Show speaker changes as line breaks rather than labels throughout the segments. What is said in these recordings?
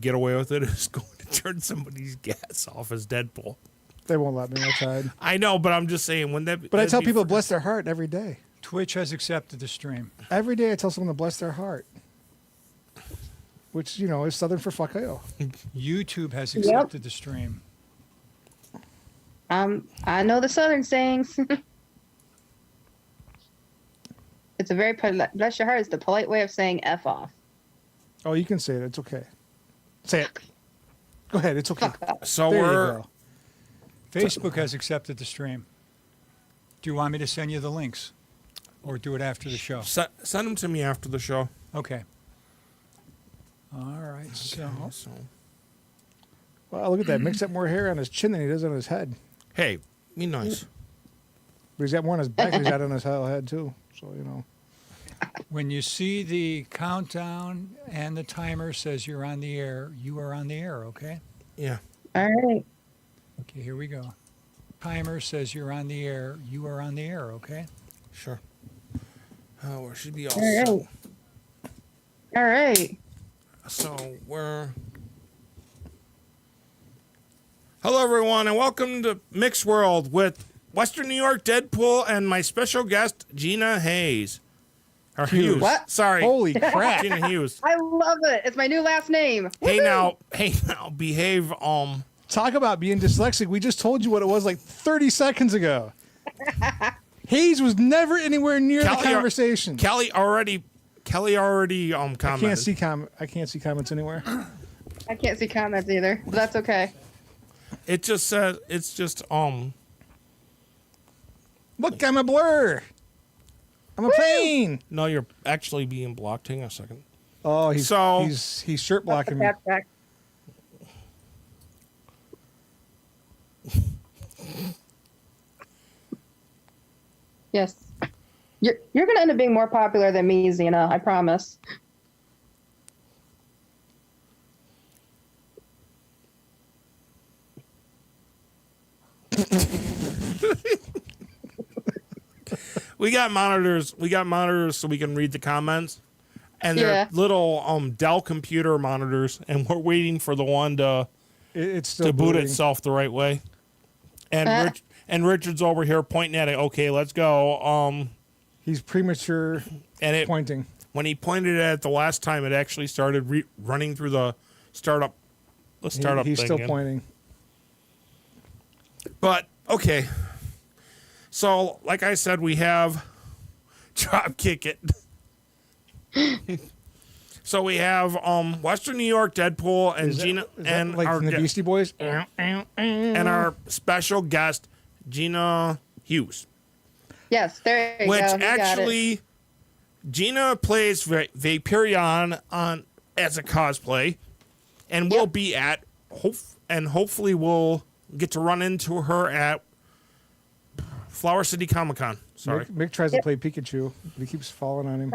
get away with it is going to turn somebody's gas off as Deadpool.
They won't let me outside.
I know, but I'm just saying when that.
But I tell people to bless their heart every day.
Twitch has accepted the stream.
Every day I tell someone to bless their heart. Which, is Southern for fuck you.
YouTube has accepted the stream.
I know the Southern sayings. It's a very bless your heart is the polite way of saying F off.
Oh, you can say it. It's okay. Say it. Go ahead. It's okay.
So
There you
we're.
go.
Facebook has accepted the stream. Do you want me to send you the links? Or do it after the show?
Send them to me after the show.
Okay. All right. So,
So,
Well, look at that. Mick's got more hair on his chin than he does on his head.
hey, be nice.
But he's got more on his back than he's got on his head, too. So,
when you see the countdown and the timer says you're on the air, you are on the air, okay?
Yeah.
All right.
Okay, here we go. Timer says you're on the air, you are on the air, okay?
Sure. Oh, we should be all
All right.
set.
All right.
So we're. Hello, everyone, and welcome to Mick's World with Western New York Deadpool and my special guest, Gina Hayes. Or Hughes.
What?
Sorry.
holy crap.
Gina Hughes.
I love it. It's my new last name.
Hey
Woohoo!
now, behave.
Talk about being dyslexic. We just told you what it was like 30 seconds ago. Hayes was never anywhere near the conversation.
Kelly already commented.
I can't see comments anywhere.
I can't see comments either, but that's okay.
It just says it's just
Look, I'm a blur. I'm a plane.
No, you're actually being blocked. Hang on a second.
Oh, he's
So-
he's shirt blocking me.
Backtrack. Yes. You're gonna end up being more popular than me, Xena, I promise.
We got monitors so we can read the comments. And they're
Yeah.
little Dell computer monitors, and we're waiting for the one to
It's still
boot
booting.
itself the right way. And Richard's over here pointing at it. Okay, let's go.
He's premature
And it
pointing.
when he pointed at it the last time, it actually started running through the startup. The startup.
He's
thing
still
again.
pointing.
But okay. So, like I said, we have drop kick it. So we have Western New York Deadpool and Gina
Is that
and
like
our
from the Beastie Boys.
and our special guest Gina Hughes,
Yes, there you
which
go. You got it.
actually Gina plays Vaporeon on as a cosplay, and we'll
Yep.
be at hopefully we'll get to run into her at Flower City Comic Con. Sorry.
Mick tries to play Pikachu, but he keeps falling on him.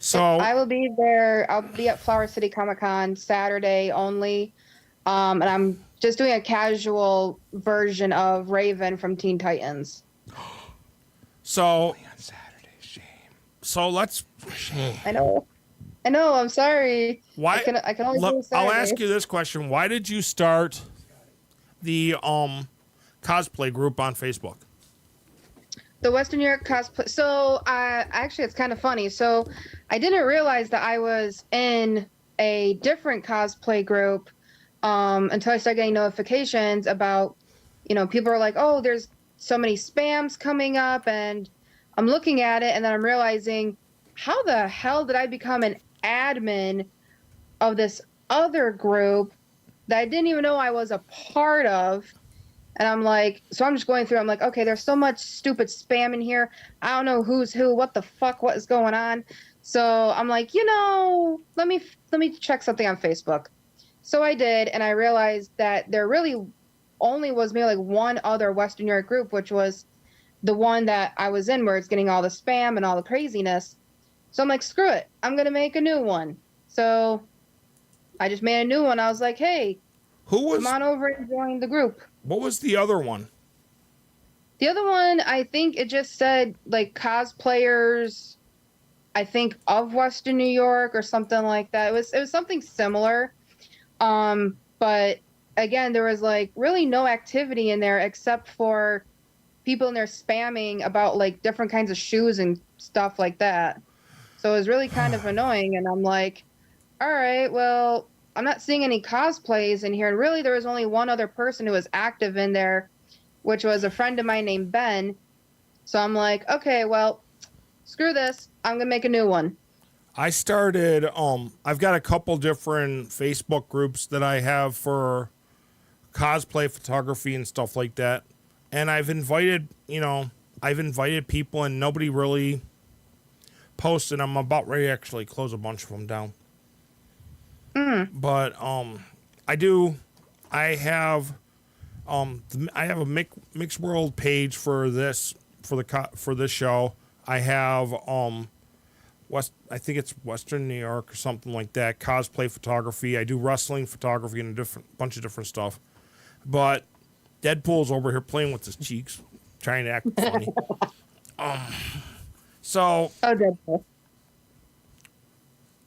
So
I will be there. I'll be at Flower City Comic Con Saturday only. And I'm just doing a casual version of Raven from Teen Titans.
so
On Saturday, shame.
so let's.
I know. I'm sorry.
Why?
I can only do
I'll
Saturday.
ask you this question: why did you start the cosplay group on Facebook?
The Western New York cosplay. So, actually, it's kind of funny. So, I didn't realize that I was in a different cosplay group until I started getting notifications about, people are like, oh, there's so many spams coming up, and I'm looking at it, and then I'm realizing, how the hell did I become an admin of this other group that I didn't even know I was a part of? And I'm like, so I'm just going through. I'm like, okay, there's so much stupid spam in here. I don't know who's who. What the fuck? What is going on? So I'm like, let me check something on Facebook. So I did, and I realized that there really only was maybe like one other Western New York group, which was the one that I was in, where it's getting all the spam and all the craziness. So I'm like, screw it. I'm gonna make a new one. So I just made a new one. I was like, hey, come on over and join the group.
What was the other one?
The other one, I think it just said like cosplayers, I think of Western New York or something like that. It was something similar. But again, there was like really no activity in there except for people in there spamming about like different kinds of shoes and stuff like that. So it was really kind of annoying. And I'm like, all right, well, I'm not seeing any cosplays in here. And really, there was only one other person who was active in there, which was a friend of mine named Ben. So I'm like, okay, well, screw this. I'm going to make a new one.
I started, I've got a couple different Facebook groups that I have for cosplay photography and stuff like that. And I've invited people and nobody really posted. I'm about ready to actually close a bunch of them down. But I have a Mixed World page for this show. I have I think it's Western New York or something like that, cosplay photography. I do wrestling photography and a bunch of different stuff. But Deadpool's over here playing with his cheeks, trying to act funny. So
Deadpool.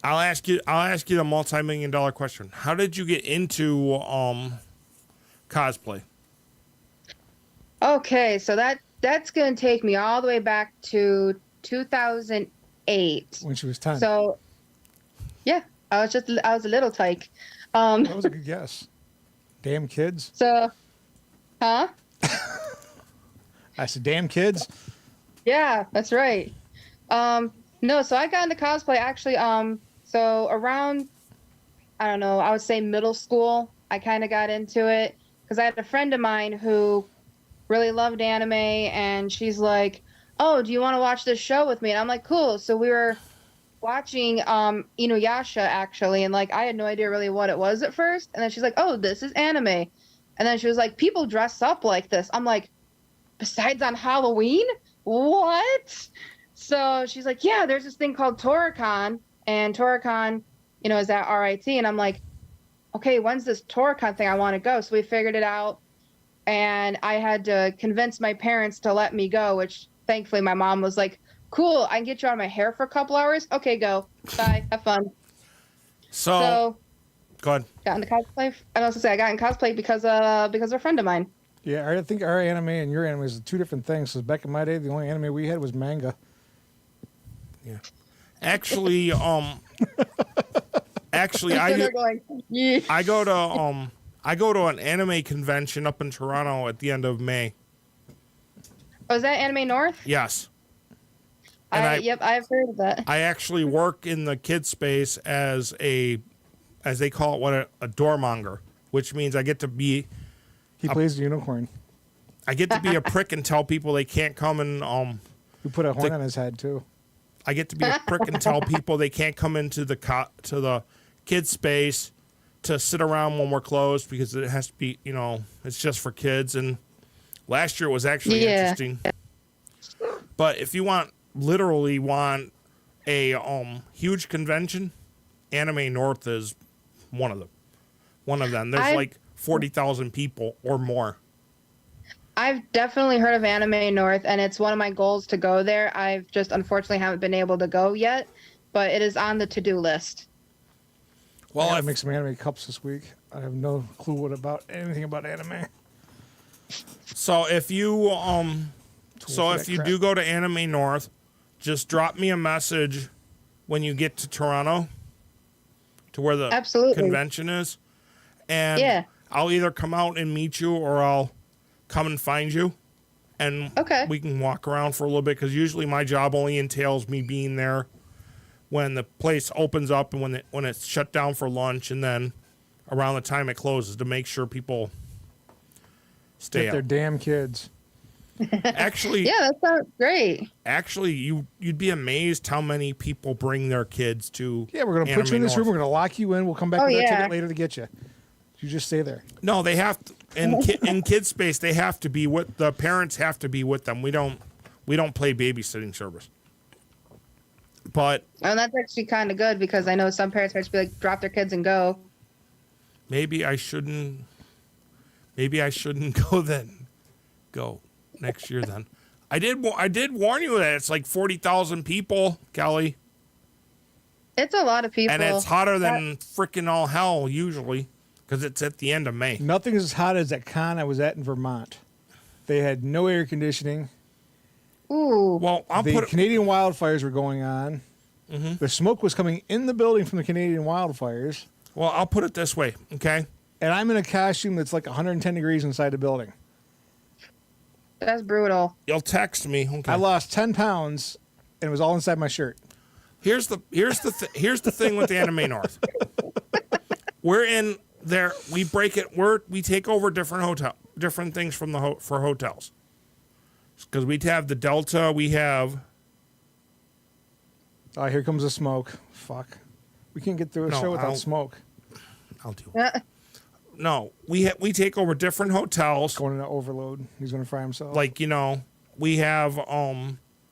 I'll ask you the multi-million-dollar question. How did you get into cosplay?
Okay, so that's going to take me all the way back to 2008.
When she was 10.
So, yeah, I was a little tyke.
That was a good guess. Damn kids.
So, huh?
I said, damn kids.
Yeah, that's right. No, so I got into cosplay actually. So around, I don't know, I would say middle school, I kind of got into it because I had a friend of mine who really loved anime, and she's like, "Oh, do you want to watch this show with me?" And I'm like, "Cool." So we were watching Inuyasha actually, and like I had no idea really what it was at first, and then she's like, "Oh, this is anime," and then she was like, "People dress up like this." I'm like, "Besides on Halloween, what?" So she's like, "Yeah, there's this thing called Toricon, and Toricon, is at RIT," and I'm like, "Okay, when's this Toricon thing? I want to go." So we figured it out, and I had to convince my parents to let me go, which thankfully my mom was like, "Cool, I can get you out of my hair for a couple hours. Okay, go. Bye. Have fun."
So go ahead.
Got into cosplay. I was gonna say I got in cosplay because of a friend of mine.
Yeah, I think our anime and your anime is two different things. So back in my day, the only anime we had was manga.
Yeah. Actually, I go to an anime convention up in Toronto at the end of May.
Oh, is that Anime North?
Yes.
Yep, I've heard of that.
I actually work in the kids space as they call it, a doormonger, which means I get to be.
He plays the unicorn.
I get to be a prick and tell people they can't come and
You put a horn on his head too.
I get to be a prick and tell people they can't come into the kids space to sit around when we're closed because it has to be, it's just for kids. And last year it was actually interesting. But if you literally want a huge convention, Anime North is one of them. There's like 40,000 people or more.
I've definitely heard of Anime North, and it's one of my goals to go there. I've just unfortunately haven't been able to go yet, but it is on the to-do list.
Well, I make some anime cups this week. I have no clue anything about anime.
So if you do go to Anime North, just drop me a message when you get to Toronto, to where the convention is, and I'll either come out and meet you or I'll come and find you, and we can walk around for a little bit, because usually my job only entails me being there when the place opens up and when it's shut down for lunch, and then around the time it closes to make sure people stay out.
Their damn kids.
Actually,
yeah, that sounds great.
Actually, you'd be amazed how many people bring their kids to.
Yeah, we're gonna put you in this room. We're gonna lock you in. We'll come back with our ticket later to get you. You just stay there.
No, they have to, in kids space. They have to be with the parents. Have to be with them. We don't play babysitting service. But
and that's actually kind of good, because I know some parents might just be like, drop their kids and go.
Maybe I shouldn't go then. Go next year then. I did warn you that it's like 40,000 people, Kelly.
It's a lot of people.
And it's hotter than freaking all hell usually. because it's at the end of May.
Nothing is as hot as that con I was at in Vermont. They had no air conditioning.
Ooh.
Well,
The Canadian wildfires were going on.
Mm-hmm.
The smoke was coming in the building from the Canadian wildfires.
Well, I'll put it this way, okay?
And I'm in a costume that's like 110 degrees inside the building.
That's brutal.
You'll text me. Okay.
I lost 10 pounds, and it was all inside my shirt.
Here's the thing with the Anime North. We're in there. We break it. We take over different things from for hotels. Because we have the Delta. We have.
Oh, here comes the smoke. Fuck. We can't get through a show without smoke.
I'll do it. No, we take over different hotels.
Going into overload. He's going to fry himself.
Like, we have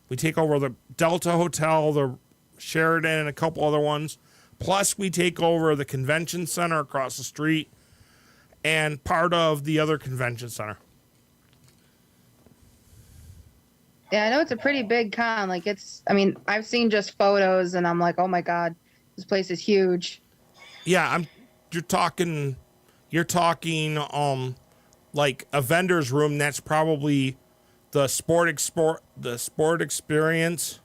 we take over the Delta Hotel, the Sheridan, and a couple other ones. Plus, we take over the convention center across the street and part of the other convention center.
Yeah, I know it's a pretty big con. Like I've seen just photos and I'm like, oh my God, this place is huge.
Yeah, you're talking like a vendor's room. That's probably the sport experience.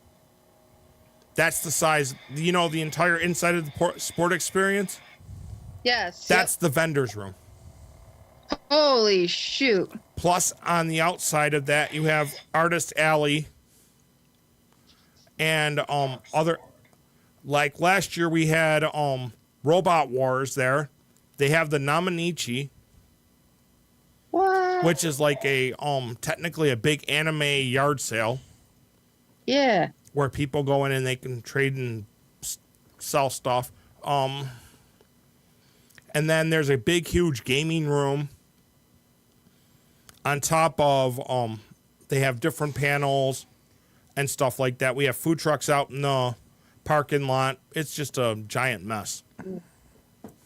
That's the size, the entire inside of the sport experience.
Yes.
That's the vendor's room.
Holy shoot.
Plus, on the outside of that, you have Artist Alley and other. Like last year, we had Robot Wars there. They have the Namanichi,
What?
which is like a technically a big anime yard sale.
Yeah.
Where people go in and they can trade and sell stuff. And then there's a big, huge gaming room. On top of, they have different panels and stuff like that. We have food trucks out in the parking lot. It's just a giant mess.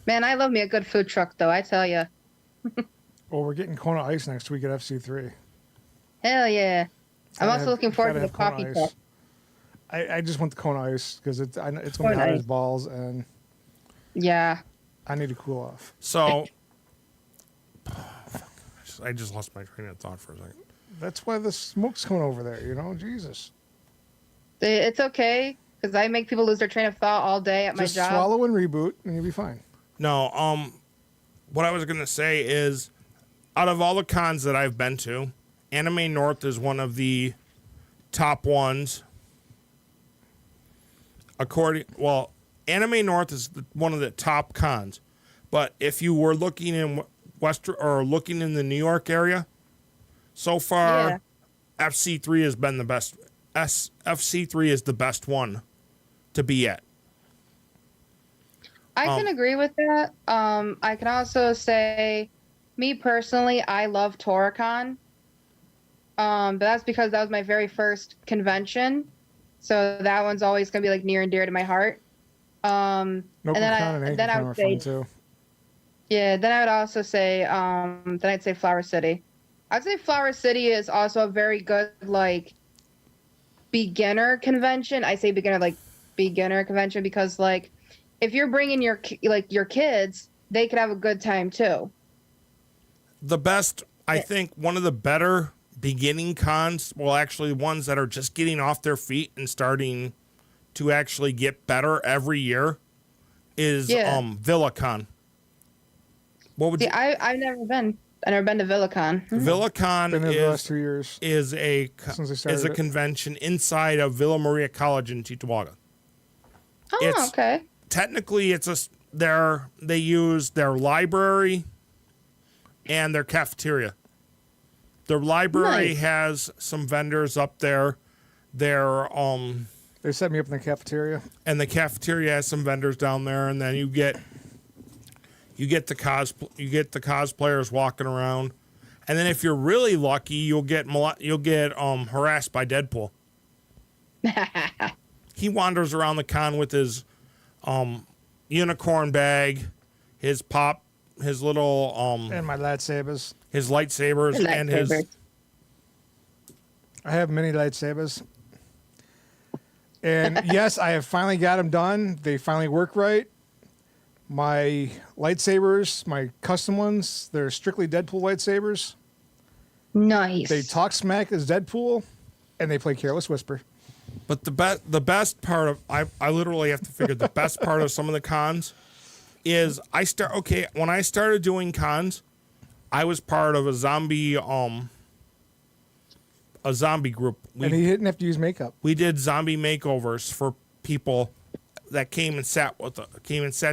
Man, I love me a good food truck, though, I tell you.
Well, we're getting Kona Ice next week at FC3.
Hell yeah. I'm also looking forward to the coffee
Kona
cup.
Ice. I just want the Kona Ice because it's going to be hot as balls, and
yeah,
I need to cool off.
So, I just lost my train of thought for a second.
That's why the smoke's coming over there, Jesus.
It's okay, because I make people lose their train of thought all day at my job.
Just swallow and reboot, and you'll be fine.
No, what I was going to say is, out of all the cons that I've been to, Anime North is one of the top ones. Anime North is one of the top cons. But if you were looking in looking in the New York area, so far, FC3 has been the best. FC3 is the best one to be at.
I can agree with that. I can also say, me personally, I love Toricon. But that's because that was my very first convention. So that one's always going to be like near and dear to my heart. And then I would say, too. Yeah, then I would also say, then I'd say Flower City. I'd say Flower City is also a very good, like, beginner convention. I say beginner convention because, like, if you're bringing your kids, they could have a good time too.
The best, I think, one of the better beginning cons, well, actually ones that are just getting off their feet and starting to actually get better every year, is VillaCon. What would you?
I've never been. I've never been to VillaCon.
VillaCon
been the last 2 years
is a convention inside of Villa Maria College in Cheektowaga.
Oh, okay.
Technically, they use their library and their cafeteria. Their library has some vendors up there.
They set me up in the cafeteria.
And the cafeteria has some vendors down there, and then you get the cosplayers walking around. And then if you're really lucky, you'll get harassed by Deadpool. He wanders around the con with his unicorn bag, his little
and my lightsabers.
His lightsabers and his.
I have many lightsabers. And yes, I have finally got them done. They finally work right. My lightsabers, my custom ones, they're strictly Deadpool lightsabers.
Nice.
They talk smack as Deadpool, and they play Careless Whisper.
But the best part of I literally have to figure the best part of some of the cons is when I started doing cons, I was part of a zombie group.
And he didn't have to use makeup.
We did zombie makeovers for people that came and sat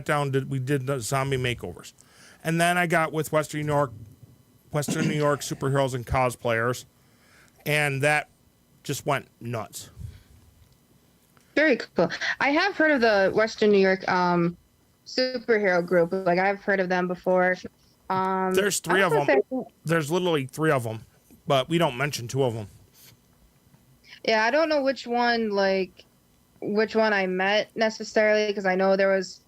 down. We did the zombie makeovers, and then I got with Western New York superheroes and cosplayers, and that just went nuts.
Very cool. I have heard of the Western New York superhero group. Like I've heard of them before.
There's three of them. There's literally three of them, but we don't mention two of them.
Yeah, I don't know which one I met necessarily, because I know there was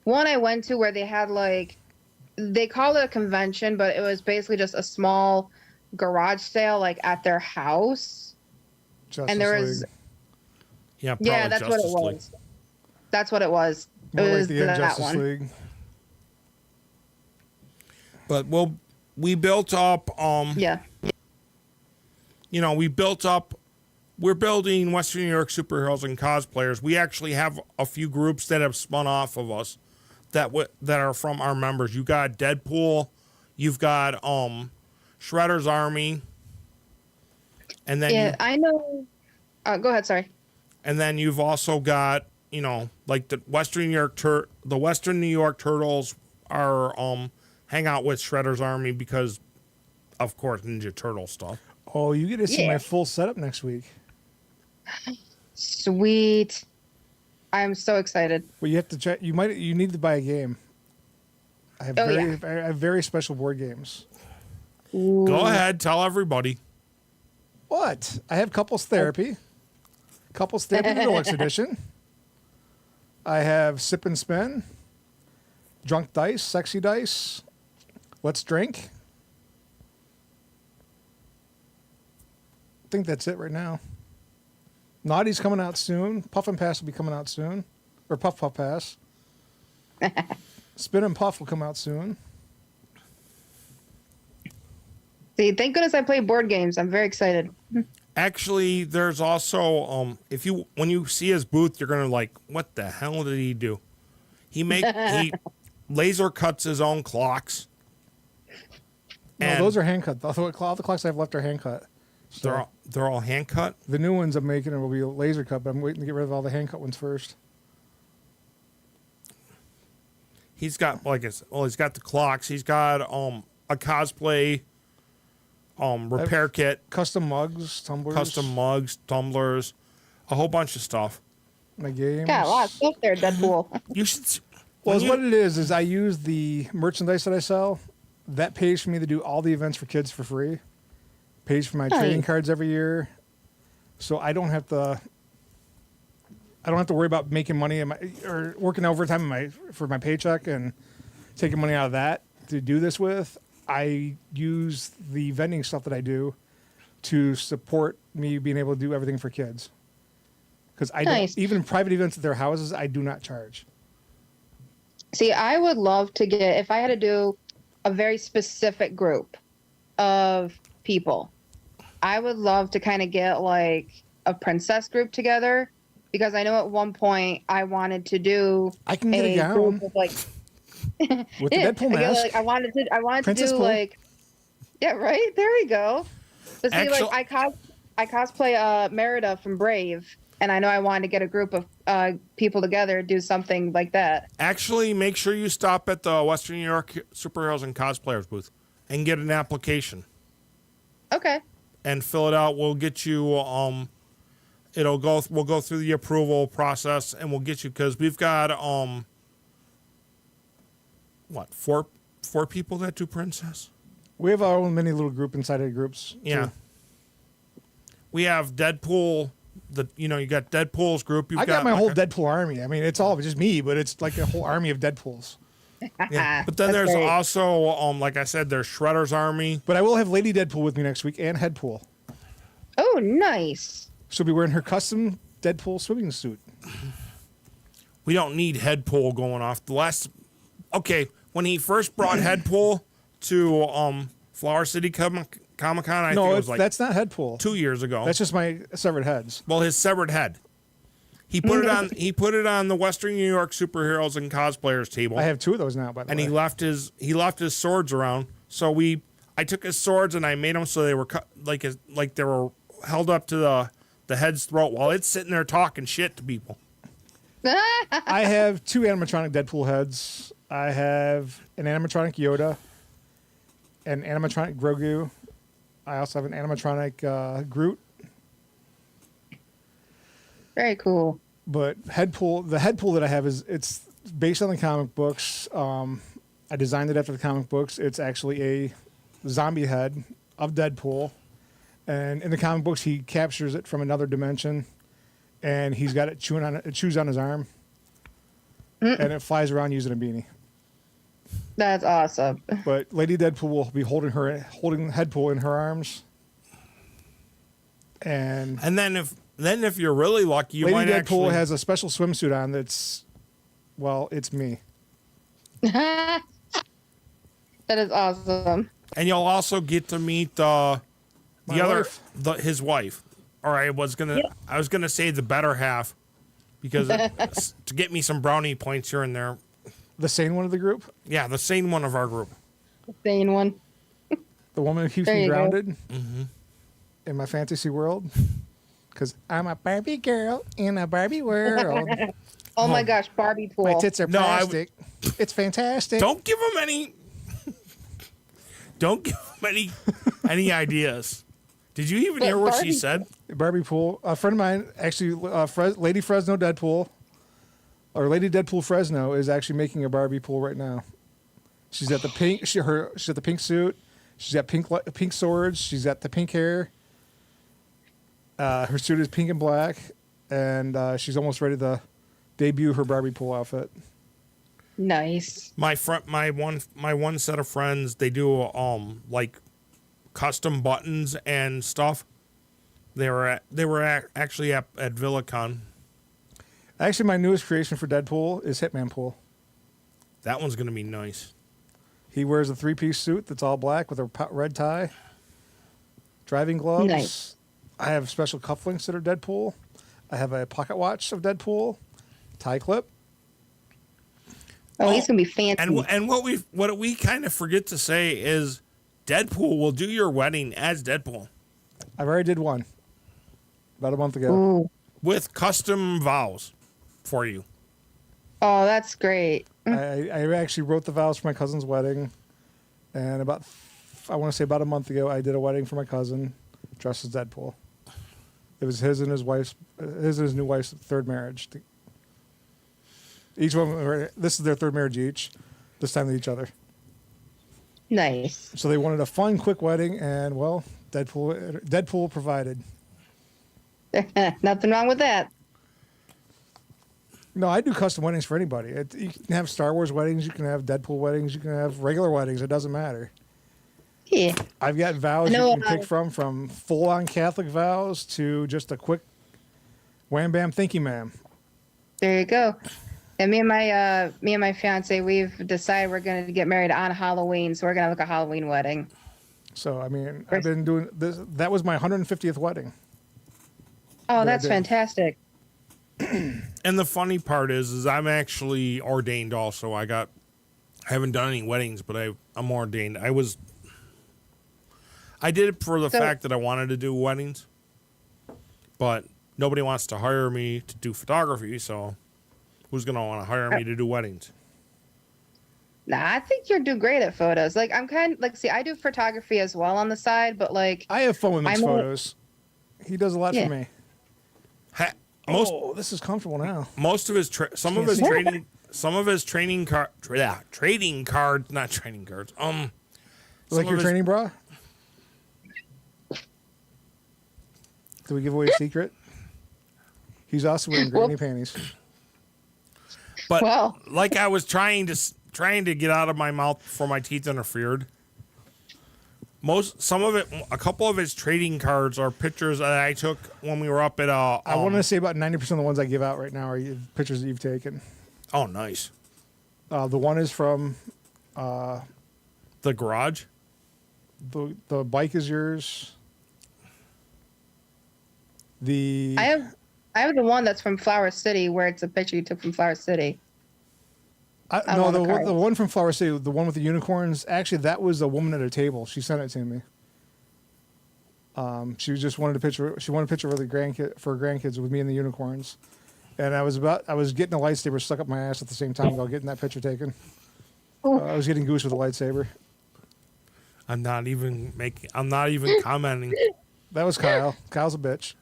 one I went to where they had they call it a convention, but it was basically just a small garage sale at their house.
Justice
and there was
League.
Yeah,
that's
Justice
what it
League.
was. That's what it was.
More
It
like
was
the
that
Injustice
one.
League.
But we built up.
Yeah.
We're building Western New York superheroes and cosplayers. We actually have a few groups that have spun off of us that are from our members. You got Deadpool, you've got Shredder's Army, and then
I know. Go ahead. Sorry.
and then you've also got the Western New York Turtles are hang out with Shredder's Army because, of course, Ninja Turtle stuff.
Oh, you get to see
Yeah.
my full setup next week.
Sweet. I'm so excited.
Well, you have to check. You need to buy a game. I have I have very special board games.
Go ahead, tell everybody.
What? I have Couples Therapy. Couples Therapy Deluxe Edition. I have Sip and Spin. Drunk Dice, Sexy Dice. Let's Drink. I think that's it right now. Naughty's coming out soon. Puff and Pass will be coming out soon. Or Puff Pass. Spin and Puff will come out soon.
See, thank goodness I play board games. I'm very excited.
Actually, there's also when you see his booth, you're gonna what the hell did he do? He laser cuts his own clocks.
No, those are hand cut. All the clocks I have left are hand cut. So
they're all hand cut.
the new ones I'm making will be laser cut, but I'm waiting to get rid of all the hand cut ones first.
He's got he's got the clocks. He's got a cosplay repair kit,
Custom mugs,
tumblers, a whole bunch of stuff.
My games.
Got a lot of stuff there, Deadpool.
You should.
Well, what it is I use the merchandise that I sell. That pays for me to do all the events for kids for free. Pays for my trading cards every year, so I don't have to worry about making money or working overtime for my paycheck and taking money out of that to do this with. I use the vending stuff that I do to support me being able to do everything for kids. Because don't, even private events at their houses, I do not charge.
See, I would love to get, if I had to do a very specific group of people, I would love to kind of get a princess group together, because I know at one point I wanted to do
I can get a gown
group of
with the Deadpool mask.
I wanted to
Princess
do
Pool.
yeah, right, there we go. But see, I cosplay Merida from Brave, and I know I wanted to get a group of people together, do something like that.
Actually, make sure you stop at the Western New York Superheroes and Cosplayers booth and get an application.
Okay.
And fill it out. We'll get you. We'll go through the approval process, and we'll get you, because we've got four people that do princess.
We have our own mini little group inside of groups.
Yeah.
Too.
We have Deadpool. You got Deadpool's group.
I got my whole Deadpool army. I mean, it's all just me, but it's like a whole army of Deadpools.
Yeah. But then there's also, like I said, there's Shredder's Army.
But I will have Lady Deadpool with me next week and Headpool.
Oh, nice.
She'll be wearing her custom Deadpool swimming suit.
We don't need Headpool going off. The last okay, when he first brought Deadpool to Flower City Comic Con, I think it was like
that's not Deadpool.
2 years ago.
That's just my severed heads.
Well, his severed head. He put it on. He put it on the Western New York superheroes and cosplayers table.
I have 2 of those now, by the
and
way.
he left his swords around. So I took his swords and I made them so they were cut like they were held up to the head's throat while it's sitting there talking shit to people.
I have 2 animatronic Deadpool heads. I have an animatronic Yoda, an animatronic Grogu. I also have an animatronic Groot.
Very cool.
But the Deadpool that I have it's based on the comic books. I designed it after the comic books. It's actually a zombie head of Deadpool, and in the comic books he captures it from another dimension, and he's got it chews on his arm, and it flies around using a beanie.
That's awesome.
But Lady Deadpool will be holding Deadpool in her arms, and
then if you're really lucky, you
Lady
might
Deadpool
actually
has a special swimsuit on that's, well, it's me.
That is awesome.
And you'll also get to meet his wife. Or I was gonna say the better half, because to get me some brownie points here and there.
The sane one of the group?
Yeah, the sane one of our group.
The sane one.
The woman who keeps
There
me
you go.
grounded in my fantasy world. Because I'm a Barbie girl in a Barbie world.
Oh my gosh, Barbie pool.
My tits are plastic. It's fantastic.
Don't give him any. Don't give him any ideas. Did you even hear what she said?
Barbie pool. A friend of mine, actually, Lady Fresno Deadpool, or Lady Deadpool Fresno, is actually making a Barbie pool right now. She's got the pink. She's got the pink suit. She's got pink swords. She's got the pink hair. Her suit is pink and black, and she's almost ready to debut her Barbie pool outfit.
Nice.
My one set of friends, they do like custom buttons and stuff. They were actually at VillaCon.
Actually, my newest creation for Deadpool is Hitman Pool.
That one's gonna be nice.
He wears a 3-piece suit that's all black with a red tie, driving gloves.
Nice.
I have special cufflinks that are Deadpool. I have a pocket watch of Deadpool, tie clip.
Oh, he's gonna be fancy.
And what we kind of forget to say is Deadpool will do your wedding as Deadpool
I already did one about a month ago.
Ooh.
with custom vows for you.
Oh, that's great.
I actually wrote the vows for my cousin's wedding, and I want to say about a month ago, I did a wedding for my cousin dressed as Deadpool. It was his and his new wife's third marriage. Each one, this is their third marriage each. This time to each other.
Nice.
So they wanted a fun, quick wedding, and well, Deadpool provided.
Nothing wrong with that.
No, I do custom weddings for anybody. You can have Star Wars weddings, you can have Deadpool weddings, you can have regular weddings. It doesn't matter.
Yeah.
I've got vows
No,
you can pick from full-on Catholic vows to just a quick wham bam thank you ma'am.
There you go. And me and my fiance, we've decided we're going to get married on Halloween, so we're going to have like a Halloween wedding.
So I mean, I've been doing this. That was my 150th wedding.
Oh, that's fantastic.
And the funny part is I'm actually ordained also. I haven't done any weddings, but I'm ordained. I did it for the fact that I wanted to do weddings, but nobody wants to hire me to do photography, so who's going to want to hire me to do weddings?
Nah, I think you'll do great at photos. Like, I'm kind of, like, see, I do photography as well on the side, but, like...
I have fun with Mick's photos. He does a lot for me. This is comfortable now.
Most of his trading cards, not training cards.
Like your training bra? Do we give away a secret? He's also wearing granny panties.
But like I was trying to get out of my mouth before my teeth interfered. A couple of his trading cards are pictures that I took when we were up at.
I want to say about 90% of the ones I give out right now are pictures that you've taken.
Oh, nice.
The one is from
The garage.
the bike is yours.
I have the one that's from Flower City, where it's a picture you took from Flower City.
No, the one from Flower City, the one with the unicorns. Actually, that was a woman at a table. She sent it to me. She just wanted a picture. She wanted a picture of her grandkids with me and the unicorns. And I was getting a lightsaber stuck up my ass at the same time while getting that picture taken. I was getting goose with a lightsaber.
I'm not even commenting.
That was Kyle. Kyle's a bitch.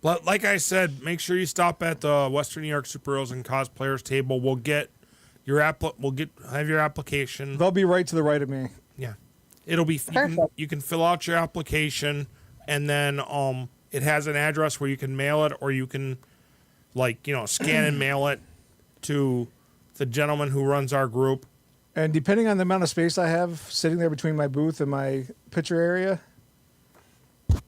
But like I said, make sure you stop at the Western New York Superheroes and Cosplayers table. We'll get your have your application.
They'll be right to the right of me.
Yeah, it'll be. You can fill out your application, and then it has an address where you can mail it, or you can scan and mail it to the gentleman who runs our group.
And depending on the amount of space I have sitting there between my booth and my picture area,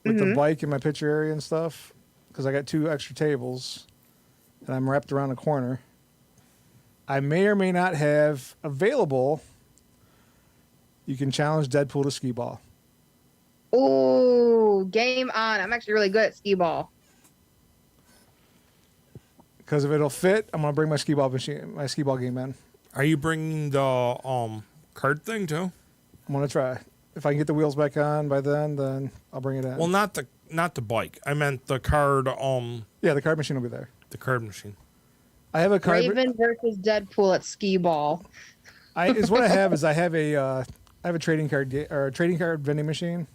with the bike and my picture area and stuff, because I got 2 extra tables, and I'm wrapped around a corner, I may or may not have available. You can challenge Deadpool to skee ball.
Oh, game on! I'm actually really good at skee ball.
Because if it'll fit, I'm gonna bring my skee ball game in.
Are you bringing the card thing too?
I'm gonna try. If I can get the wheels back on by then I'll bring it in.
Well, not the bike. I meant the card.
Yeah, the card machine will be there.
The card machine.
I have a card.
Raven versus Deadpool at skee ball.
I have a trading card vending machine,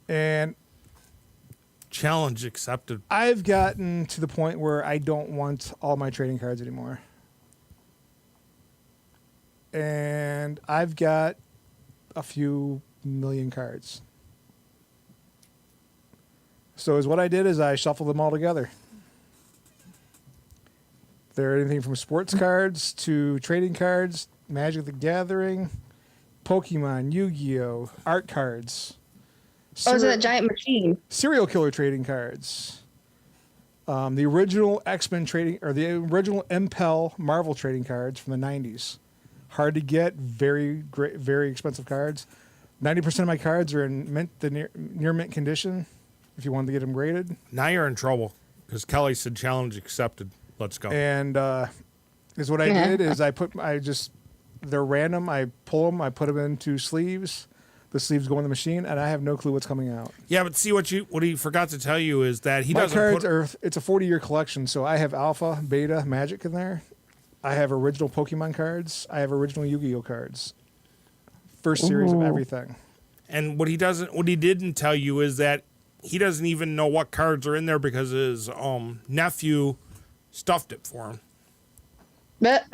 and
challenge accepted.
I've gotten to the point where I don't want all my trading cards anymore. And I've got a few million cards. So what I did is I shuffled them all together. They're anything from sports cards to trading cards, Magic the Gathering, Pokemon, Yu-Gi-Oh, art cards.
Is it a giant machine?
Serial killer trading cards. The original X-Men trading, or the original Impel Marvel trading cards from the 90s. Hard to get, very great, very expensive cards. 90% of my cards are in near mint condition. If you wanted to get them graded.
Now you're in trouble because Kelly said challenge accepted. Let's go.
And is what I did is they're random. I pull them, I put them into sleeves. The sleeves go in the machine, and I have no clue what's coming out.
Yeah, but see what he forgot to tell you is that
my cards it's a 40-year collection, so I have Alpha, Beta, Magic in there. I have original Pokemon cards. I have original Yu-Gi-Oh cards. First series of everything.
And what he didn't tell you is that he doesn't even know what cards are in there because his nephew stuffed it for him.
But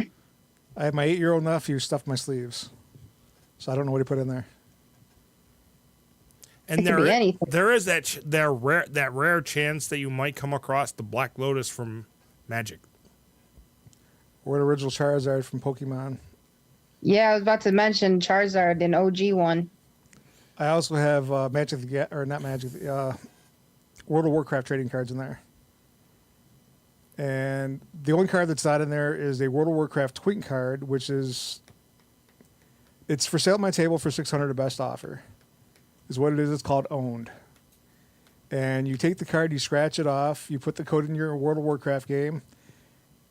I have my 8-year-old nephew stuffed my sleeves, so I don't know what he put in there.
And there is that rare chance that you might come across the Black Lotus from Magic.
Or an original Charizard from Pokemon.
Yeah, I was about to mention Charizard, an OG one.
I also have World of Warcraft trading cards in there. And the only card that's not in there is a World of Warcraft Twink card, it's for sale at my table for $600 at best offer. Is what it is. It's called Owned. And you take the card, you scratch it off, you put the code in your World of Warcraft game,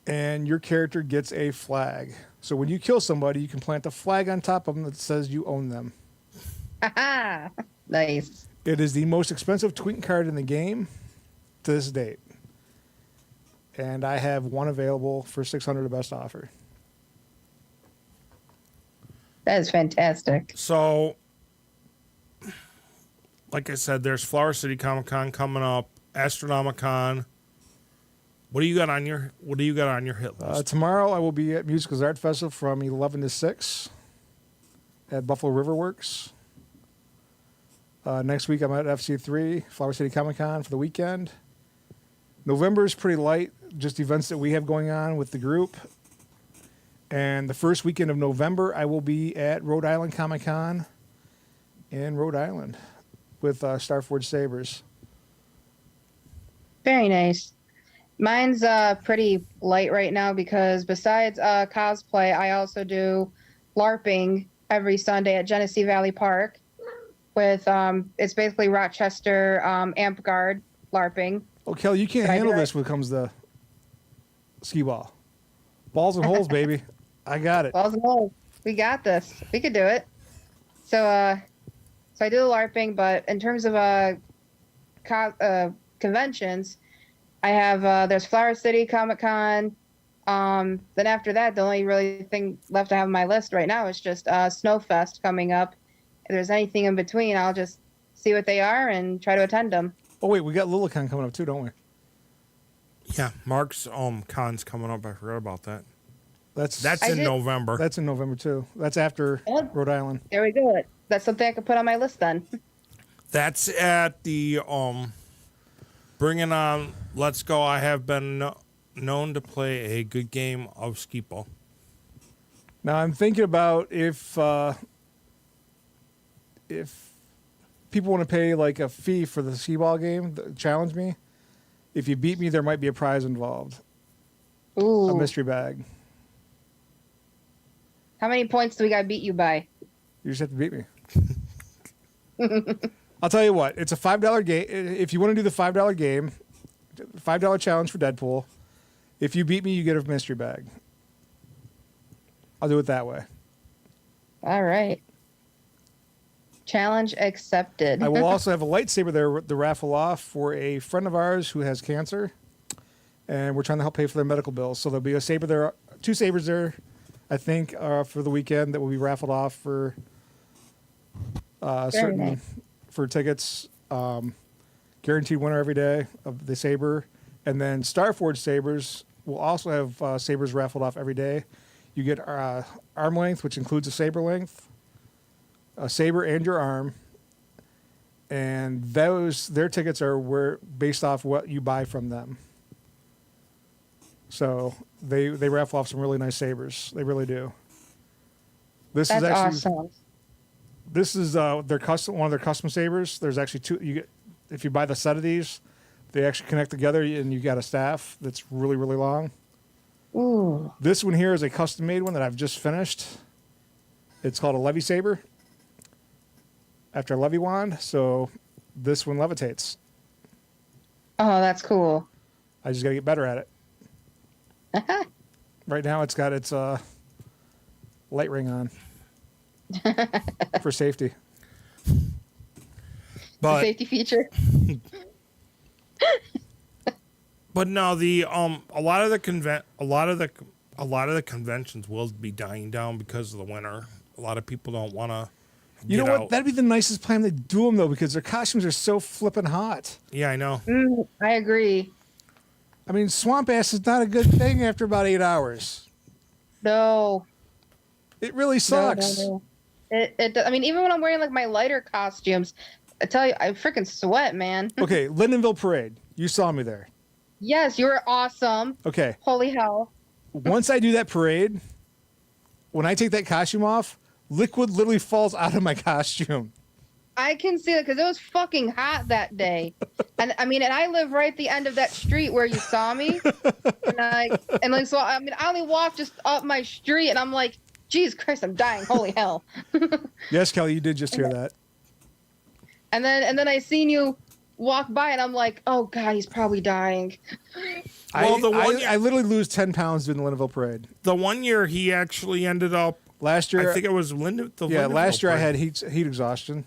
and your character gets a flag. So when you kill somebody, you can plant a flag on top of them that says you own them.
Haha, nice.
It is the most expensive Twink card in the game to this date. And I have one available for $600 at best offer.
That is fantastic.
So, like I said, there's Flower City Comic Con coming up, Astronomicon. What do you got on your hit list?
Tomorrow I will be at Musicals Art Festival from 11 to 6 at Buffalo River Works. Next week I'm at FC3, Flower City Comic Con for the weekend. November is pretty light, just events that we have going on with the group. And the first weekend of November I will be at Rhode Island Comic Con in Rhode Island with Starforge Sabers.
Very nice. Mine's pretty light right now because besides cosplay, I also do LARPing every Sunday at Genesee Valley Park with it's basically Rochester Amp Guard LARPing.
Oh, Kelly, you can't
So I
handle
do
this when it comes to skee ball. Balls and holes, baby. I got it.
Balls and holes. We got this. We could do it. So so I do the LARPing, but in terms of conventions, I have there's Flower City Comic Con. Then after that, the only really thing left to have on my list right now is just Snowfest coming up. If there's anything in between, I'll just see what they are and try to attend them.
Oh wait, we got Lilicon coming up too, don't we?
Yeah, Mark's con's coming up. I forgot about that.
That's
in November.
That's in November too. That's after Rhode Island.
There we go. That's something I could put on my list then.
That's at the bringing on. Let's go. I have been known to play a good game of skee ball.
Now I'm thinking about if people want to pay like a fee for the skee ball game, challenge me. If you beat me, there might be a prize involved.
Ooh.
A mystery bag.
How many points do we got to beat you by?
You just have to beat me. I'll tell you what. It's a $5 game. If you want to do the $5 game, $5 challenge for Deadpool. If you beat me, you get a mystery bag. I'll do it that way.
All right. Challenge accepted.
I will also have a lightsaber there to raffle off for a friend of ours who has cancer, and we're trying to help pay for their medical bills. So there'll be a saber there, 2 sabers there, I think, for the weekend that will be raffled off for certain for tickets. Guaranteed winner every day of the saber, and then Starforge sabers will also have sabers raffled off every day. You get arm length, which includes a saber length, a saber and your arm, and their tickets are based off what you buy from them. So they raffle off some really nice sabers. They really do. That's awesome. This is one of their custom sabers. There's actually 2. You get if you buy the set of these, they actually connect together, and you got a staff that's really really long.
Ooh.
This one here is a custom made one that I've just finished. It's called a Levy Saber. After a Levy wand, so this one levitates.
Oh, that's cool.
I just got to get better at it. Right now, it's got its light ring on for safety.
But
safety feature.
But no, the a lot of the conventions will be dying down because of the winter. A lot of people don't want to.
You know what? That'd be the nicest time to do them though, because their costumes are so flippin' hot.
Yeah, I know.
I agree.
I mean, swamp ass is not a good thing after about 8 hours.
No.
It really sucks.
No. I mean, even when I'm wearing like my lighter costumes, I tell you, I freaking sweat, man.
Okay, Lindenville Parade. You saw me there.
Yes, you were awesome.
Okay.
Holy hell.
Once I do that parade, when I take that costume off, liquid literally falls out of my costume.
I can see it because it was fucking hot that day. And I mean, and I live right at the end of that street where you saw me. So I mean, I only walked just up my street and I'm like, geez Christ, I'm dying. Holy hell.
Yes, Kelly, you did just hear that.
And then I seen you walk by and I'm like, oh God, he's probably dying.
Well, I literally lose 10 pounds doing the Lindenville Parade.
The one year he actually ended up.
Last year,
I think it was Lindenville.
Last year I had heat exhaustion.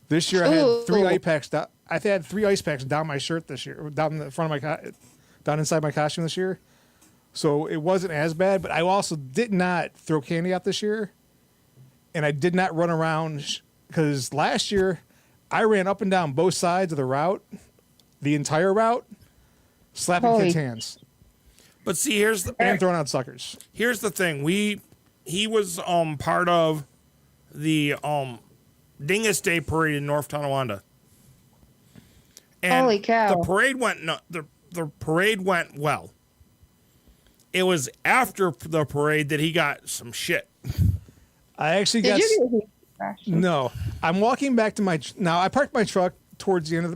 This year I had 3 ice packs. I think I had 3 ice packs down my shirt this year, down the front of down inside my costume this year. So it wasn't as bad. But I also did not throw candy out this year, and I did not run around because last year I ran up and down both sides of the route, the entire route, slapping kids' hands.
But see,
and throwing out suckers.
Here's the thing: he was part of the Dingus Day Parade in North Tonawanda. And
holy cow!
The parade went well. It was after the parade that he got some shit.
I actually
Did
got.
You
no, I'm walking back to now. I parked my truck towards the beginning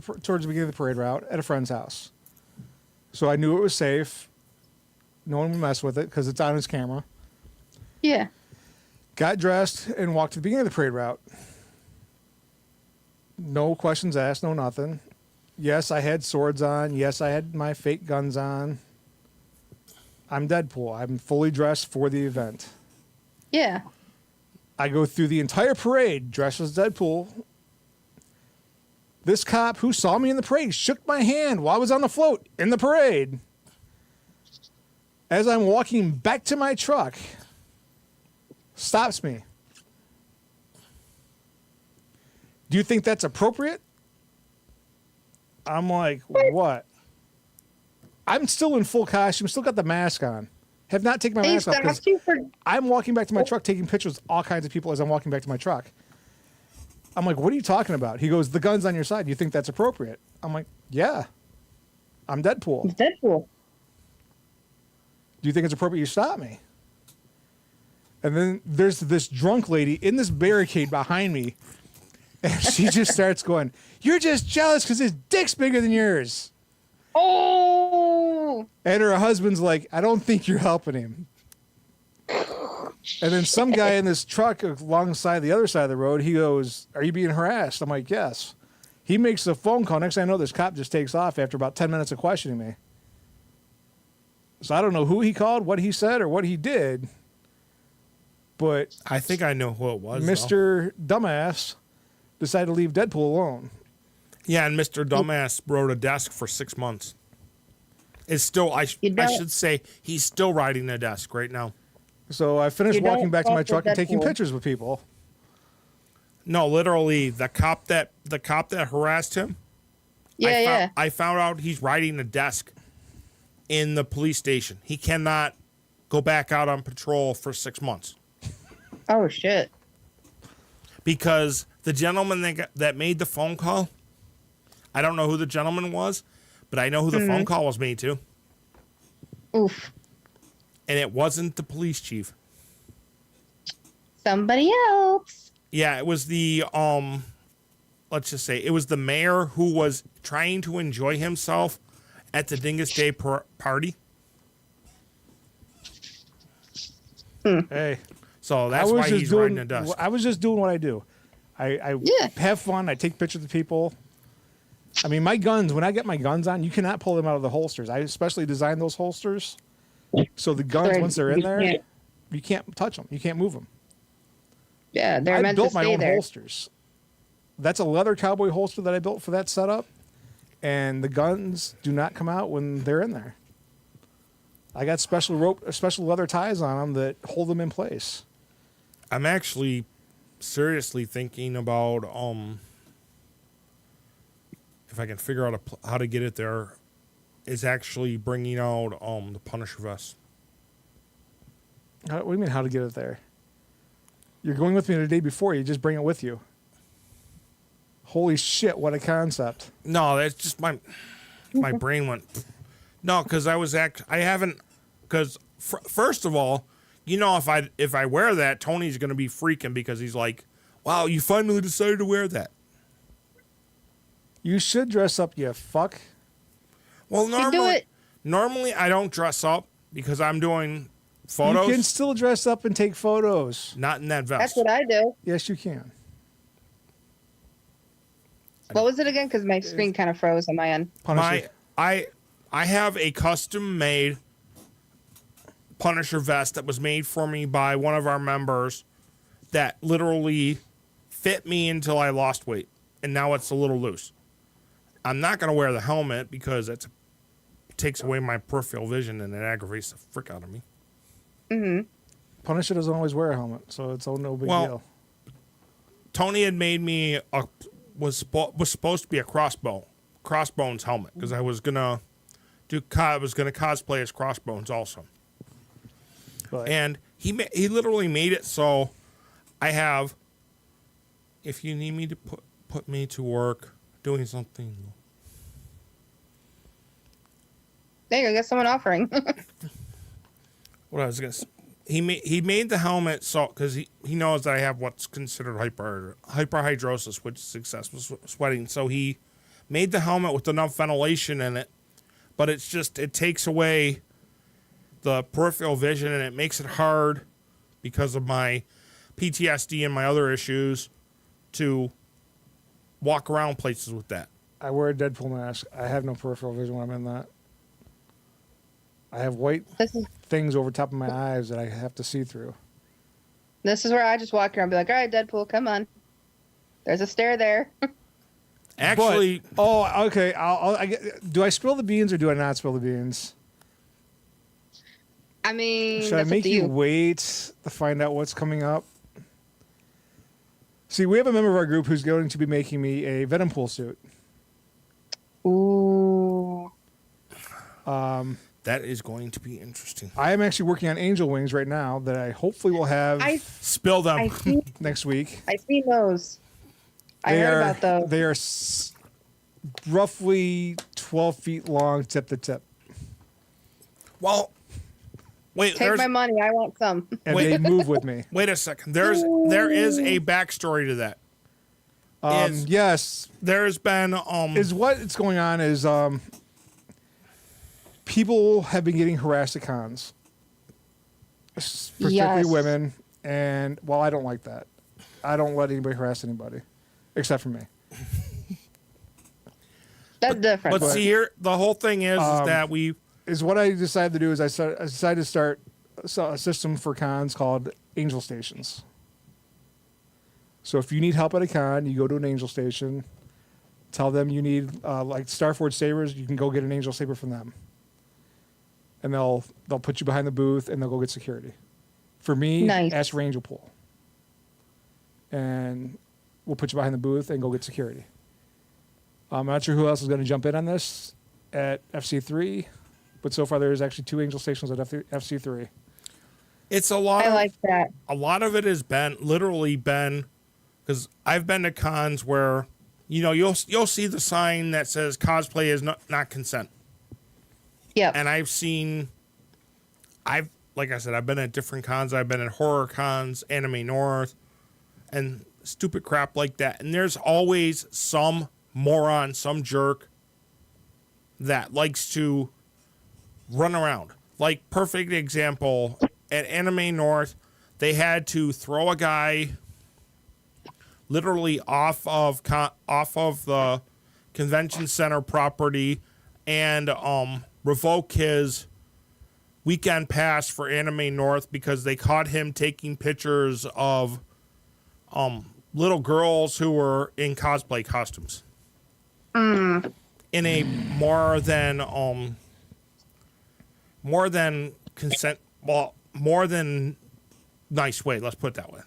of the parade route at a friend's house. So I knew it was safe. No one would mess with it because it's on his camera.
Yeah.
Got dressed and walked to the beginning of the parade route. No questions asked, no nothing. Yes, I had swords on. Yes, I had my fake guns on. I'm Deadpool. I'm fully dressed for the event.
Yeah.
I go through the entire parade dressed as Deadpool. This cop who saw me in the parade shook my hand while I was on the float in the parade. As I'm walking back to my truck, stops me. Do you think that's appropriate? I'm like, what? I'm still in full costume, still got the mask on. Have not taken my mask off because I'm walking back to my truck taking pictures of all kinds of people as I'm walking back to my truck. I'm like, what are you talking about? He goes, the gun's on your side. Do you think that's appropriate? I'm like, yeah. I'm Deadpool.
It's Deadpool.
Do you think it's appropriate you stop me? And then there's this drunk lady in this barricade behind me. And she just starts going, you're just jealous because his dick's bigger than yours.
Oh!
And her husband's like, I don't think you're helping him. And then some guy in this truck alongside the other side of the road, he goes, are you being harassed? I'm like, yes. He makes a phone call. Next thing I know, this cop just takes off after about 10 minutes of questioning me. So I don't know who he called, what he said, or what he did. But
I think I know who it was.
Mr. Dumbass decided to leave Deadpool alone.
Yeah, and Mr. Dumbass rode a desk for 6 months. It's still, I should say, he's still riding a desk right now.
So I finished walking back to my truck and taking pictures with people.
No, literally, the cop that harassed him.
Yeah,
I found out he's riding a desk in the police station. He cannot go back out on patrol for 6 months.
Oh shit!
Because the gentleman that made the phone call, I don't know who the gentleman was, but I know who the phone call was made to.
Oof.
And it wasn't the police chief.
Somebody else.
Yeah, it was the let's just say it was the mayor who was trying to enjoy himself at the Dingus Day party.
Hey,
so that's why he's riding a desk.
I was just doing what I do. I have fun. I take pictures of people. I mean, my guns, when I get my guns on, you cannot pull them out of the holsters. I especially designed those holsters. So the guns, once they're in there, you can't touch them. You can't move them.
Yeah, they're meant to stay there.
I built my own holsters. That's a leather cowboy holster that I built for that setup. And the guns do not come out when they're in there. I got special leather ties on them that hold them in place.
I'm actually seriously thinking about if I can figure out how to get it there, is actually bringing out the Punisher vest.
What do you mean, how to get it there? You're going with me the day before. You just bring it with you. Holy shit! What a concept.
No, that's just my brain went. No, because because first of all, you know, if I wear that, Tony's gonna be freaking because he's like, "Wow, you finally decided to wear that."
You should dress up, you fuck.
Well, normally I don't dress up because I'm doing photos.
You can still dress up and take photos.
Not in that vest.
That's what I do.
Yes, you can.
What was it again? Because my screen kind of froze on my end.
Punisher.
I have a custom made Punisher vest that was made for me by one of our members that literally fit me until I lost weight, and now it's a little loose. I'm not going to wear the helmet because it takes away my peripheral vision and it aggravates the frick out of me.
Mm-hmm.
Punisher doesn't always wear a helmet, so it's no big deal.
Tony had made me was supposed to be a Crossbones helmet because I was gonna cosplay as Crossbones also.
Right.
And he literally made it so I have. If you need me to put me to work doing something.
There you go. Got someone offering.
What I was gonna say. He made the helmet so because he knows that I have what's considered hyperhidrosis, which is excessive sweating. So he made the helmet with enough ventilation in it, but it's just it takes away the peripheral vision and it makes it hard because of my PTSD and my other issues to walk around places with that.
I wear a Deadpool mask. I have no peripheral vision when I'm in that. I have white things over top of my eyes that I have to see through.
This is where I just walk around and be like, all right, Deadpool, come on. There's a stair there.
Actually...
okay. Do I spill the beans or do I not spill the beans?
I mean,
should I make you wait to find out what's coming up? See, we have a member of our group who's going to be making me a Venom Pool suit.
Ooh.
That is going to be interesting.
I am actually working on angel wings right now that I hopefully will have
spill them
next week.
I see those. I heard about those.
They are roughly 12 feet long, tip to tip.
Well, wait.
Take my money. I want some.
And they move with me.
Wait a second. There is a backstory to that.
Yes.
There's been
is what's going on is people have been getting harassed at cons, particularly women, and I don't like that. I don't let anybody harass anybody, except for me.
That's different.
But see here, the whole thing is that
what I decided to do is I decided to start a system for cons called Angel Stations. So if you need help at a con, you go to an Angel Station. Tell them you need like Starforge sabers. You can go get an Angel saber from them, and they'll put you behind the booth and they'll go get security. For me, ask for Angel Pool, and we'll put you behind the booth and go get security. I'm not sure who else is going to jump in on this at FC3, but so far there's actually 2 Angel Stations at FC3.
It's a lot.
I like that.
A lot of it has literally been because I've been to cons where you'll see the sign that says cosplay is not consent.
Yeah.
And like I said, I've been at different cons. I've been at horror cons, Anime North, and stupid crap like that. And there's always some moron, some jerk that likes to run around. Like, perfect example, at Anime North, they had to throw a guy literally off of the convention center property and revoke his weekend pass for Anime North because they caught him taking pictures of little girls who were in cosplay costumes. In a more than consent, more than nice way, let's put it that way.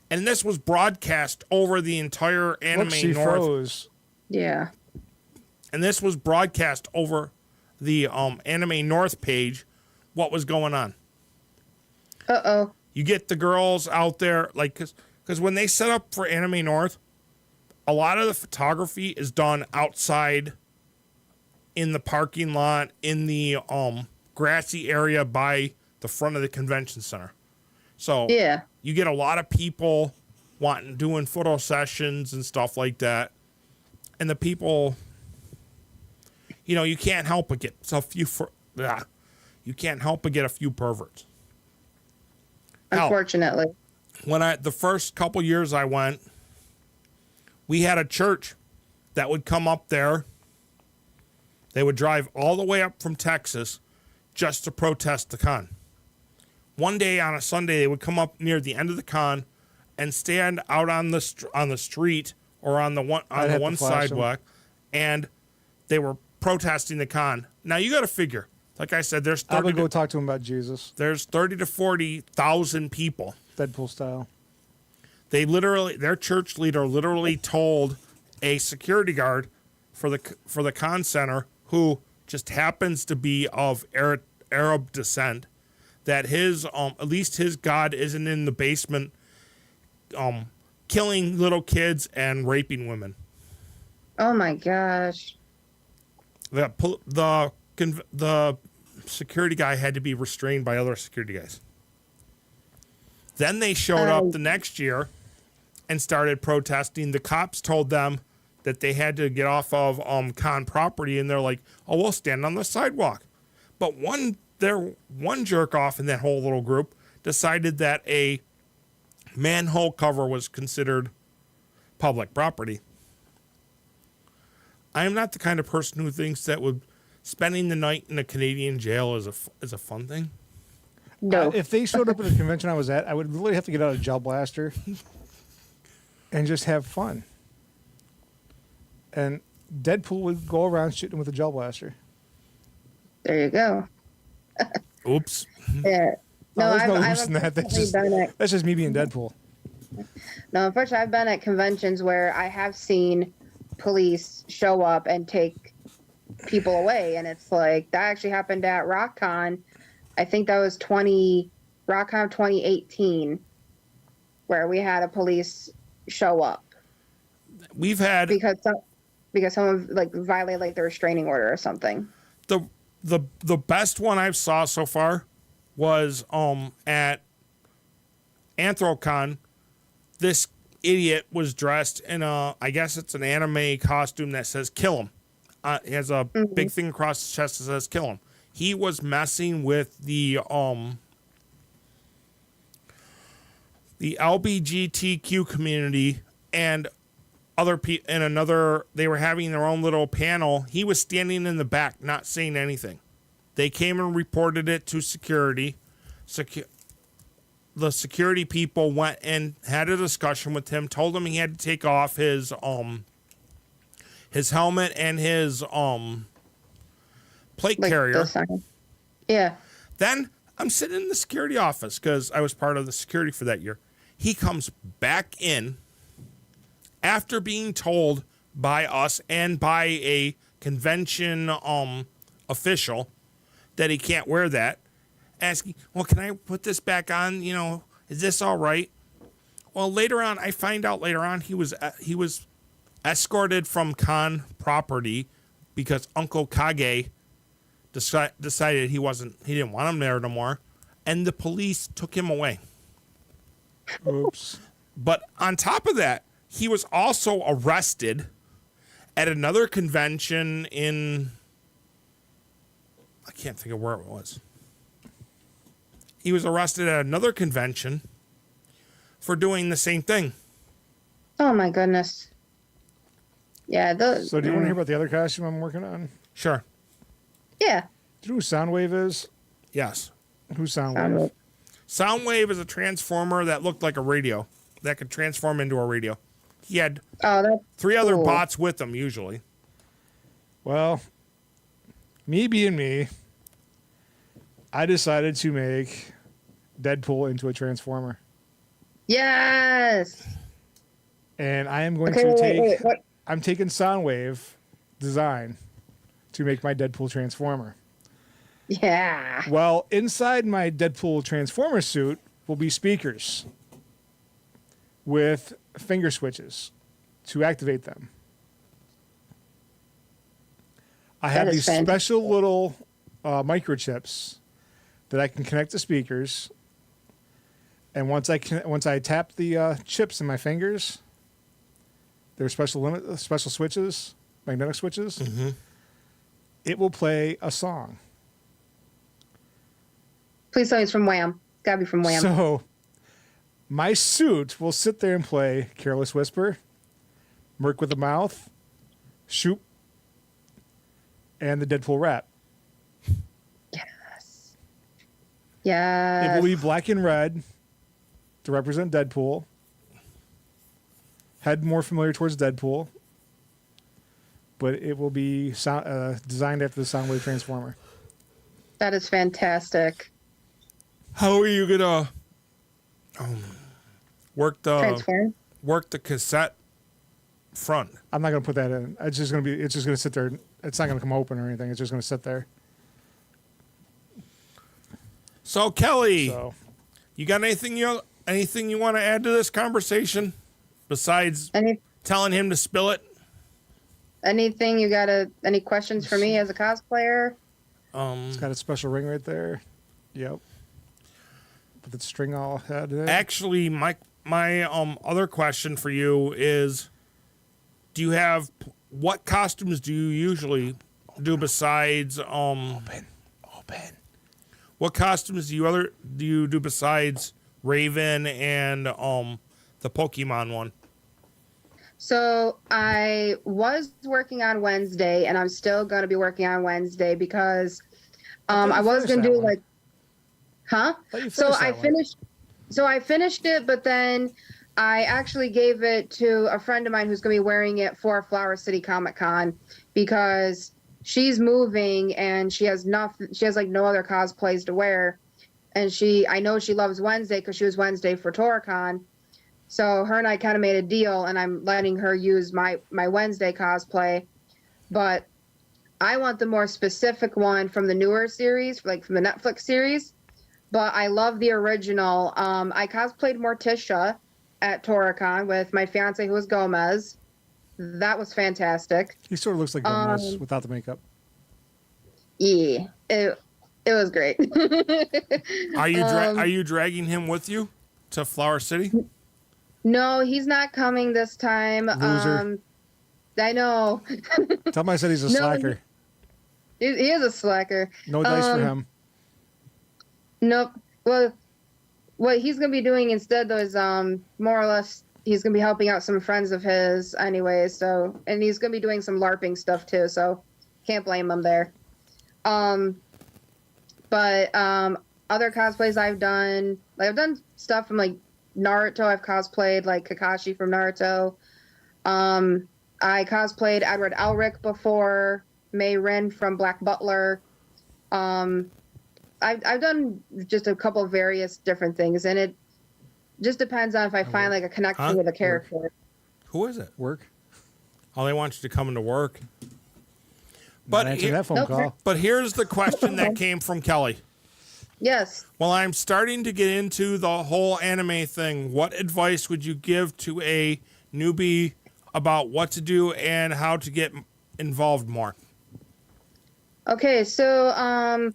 And this was broadcast over the entire Anime
She
North.
froze.
Yeah.
And this was broadcast over the Anime North page, what was going on.
Uh-oh.
You get the girls out there, like, because when they set up for Anime North, a lot of the photography is done outside in the parking lot, in the grassy area by the front of the convention center. So
yeah,
you get a lot of people doing photo sessions and stuff like that. And the people, you can't help but get a few perverts.
Unfortunately.
When the first couple years I went, we had a church that would come up there. They would drive all the way up from Texas just to protest the con. One day on a Sunday, they would come up near the end of the con and stand out on the street or on the one sidewalk, and they were protesting the con. Now you got to figure, like I said, there's 30
I would go talk to him about Jesus.
There's 30 to 40,000 people.
Deadpool style.
Their church leader literally told a security guard for the con center, who just happens to be of Arab descent, that at least his God isn't in the basement, killing little kids and raping women.
Oh my gosh.
The security guy had to be restrained by other security guys. Then they showed up the next year and started protesting. The cops told them that they had to get off of con property, and they're like, "Oh, we'll stand on the sidewalk." But one jerk off in that whole little group decided that a manhole cover was considered public property. I am not the kind of person who thinks that spending the night in a Canadian jail is a fun thing.
No.
If they showed up at a convention I was at, I would really have to get out a gel blaster and just have fun. And Deadpool would go around shooting with a gel blaster.
There you go.
Oops.
Yeah. No,
There's no
I've
oops in that.
unfortunately
That's just me being Deadpool.
No, unfortunately, I've been at conventions where I have seen police show up and take people away, and it's like that actually happened at RockCon. I think that was RockCon 2018, where we had a police show up
We've had
because someone like violated like the restraining order or something.
the best one I've saw so far was at Anthrocon. This idiot was dressed in I guess it's an anime costume that says "kill him." He has a big thing across his chest that says "kill him." He was messing with the LGBTQ community and other people in another. They were having their own little panel. He was standing in the back, not saying anything. They came and reported it to security. The security people went and had a discussion with him, told him he had to take off his helmet and his plate
Like
carrier.
the sign. Yeah.
Then I'm sitting in the security office because I was part of the security for that year. He comes back in after being told by us and by a convention official that he can't wear that, asking, "Well, can I put this back on? You know, is this all right?" Well, later on, I find out he was escorted from con property because Uncle Kage decided he didn't want him there no more, and the police took him away.
Oops.
But on top of that, he was also arrested at another convention in, I can't think of where it was. He was arrested at another convention for doing the same thing.
Oh my goodness. Yeah. Those.
So do you want to hear about the other costume I'm working on?
Sure.
Yeah.
Do you know who Soundwave is?
Yes.
Who's Soundwave?
Soundwave is a transformer that looked like a radio that could transform into a radio. He had
That's
3 other
cool.
bots with him usually.
Well, me being me, I decided to make Deadpool into a transformer.
Yes.
And I am going
Okay,
to
wait,
take
wait, what?
I'm taking Soundwave design to make my Deadpool transformer.
Yeah.
Well, inside my Deadpool transformer suit will be speakers with finger switches to activate them. I have
That is
these
fantastic.
special little microchips that I can connect to speakers, and once I tap the chips in my fingers, they're special switches, magnetic switches.
Mm-hmm.
It will play a song.
Please tell me it's from Wham. It's gotta be from Wham.
So my suit will sit there and play Careless Whisper, Merc with a Mouth, Shoop, and the Deadpool rap.
Yes.
It
Yes.
will be black and red to represent Deadpool. Head more familiar towards Deadpool, but it will be designed after the Soundwave Transformer.
That is fantastic.
How are you gonna work
Transform.
the cassette front?
I'm not going to put that in. It's just going to sit there. It's not going to come open or anything. It's just going to sit there.
So Kelly,
So
you got anything you want to add to this conversation besides telling him to spill it?
Anything you any questions for me as a cosplayer?
it's got a special ring right there. Yep. With its string all had in it.
Actually, my other question for you is, do you have what costumes do you usually do besides
Open.
what costumes do you do besides Raven and the Pokemon one?
So I was working on Wednesday, and I'm still going to be working on Wednesday because I was going to do like, huh? So I finished. So I finished it, but then I actually gave it to a friend of mine who's going to be wearing it for Flower City Comic Con because she's moving and she has nothing. She has like no other cosplays to wear, and I know she loves Wednesday because she was Wednesday for ToraCon. So her and I kind of made a deal, and I'm letting her use my Wednesday cosplay, but I want the more specific one from the newer series, like from the Netflix series. But I love the original. I cosplayed Morticia at ToraCon with my fiance who was Gomez. That was fantastic.
He sort of looks like Gomez without the makeup.
Yeah, it was great.
Are you dragging him with you to Flower City?
No, he's not coming this time.
Loser.
I know.
Tell him I said he's a slacker.
He is a slacker.
No dice for him.
Nope. Well, what he's going to be doing instead, though, is more or less he's going to be helping out some friends of his anyway. So, and he's going to be doing some LARPing stuff too. So, can't blame him there. But other cosplays I've done stuff from like Naruto. I've cosplayed like Kakashi from Naruto. I cosplayed Edward Elric before, Mei Rin from Black Butler. I've done just a couple of various different things, and it just depends on if I find like a connection with a character.
Who is it?
Work.
Oh, they want you to come into work.
But answer that phone call.
But here's the question that came from Kelly.
Yes.
Well, I'm starting to get into the whole anime thing. What advice would you give to a newbie about what to do and how to get involved more?
Okay, so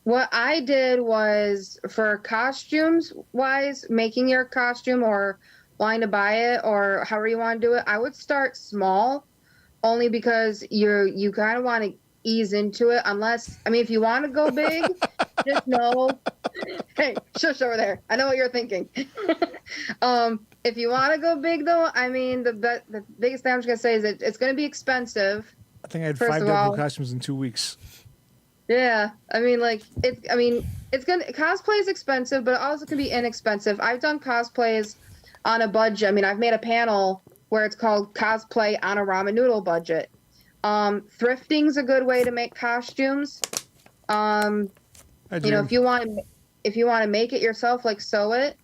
what I did was for costumes wise, making your costume or wanting to buy it or however you want to do it, I would start small, only because you kind of want to ease into it. Unless, I mean, if you want to go big, just know, hey, shush over there. I know what you're thinking. If you want to go big, though, I mean, the biggest thing I'm just gonna say is that it's gonna be expensive.
I think I had 5 Deadpool costumes in 2 weeks.
Yeah, I mean, it's gonna cosplay is expensive, but it also can be inexpensive. I've done cosplays on a budget. I mean, I've made a panel where it's called cosplay on a ramen noodle budget. Thrifting's a good way to make costumes. You know, if you want to make it yourself, like sew it.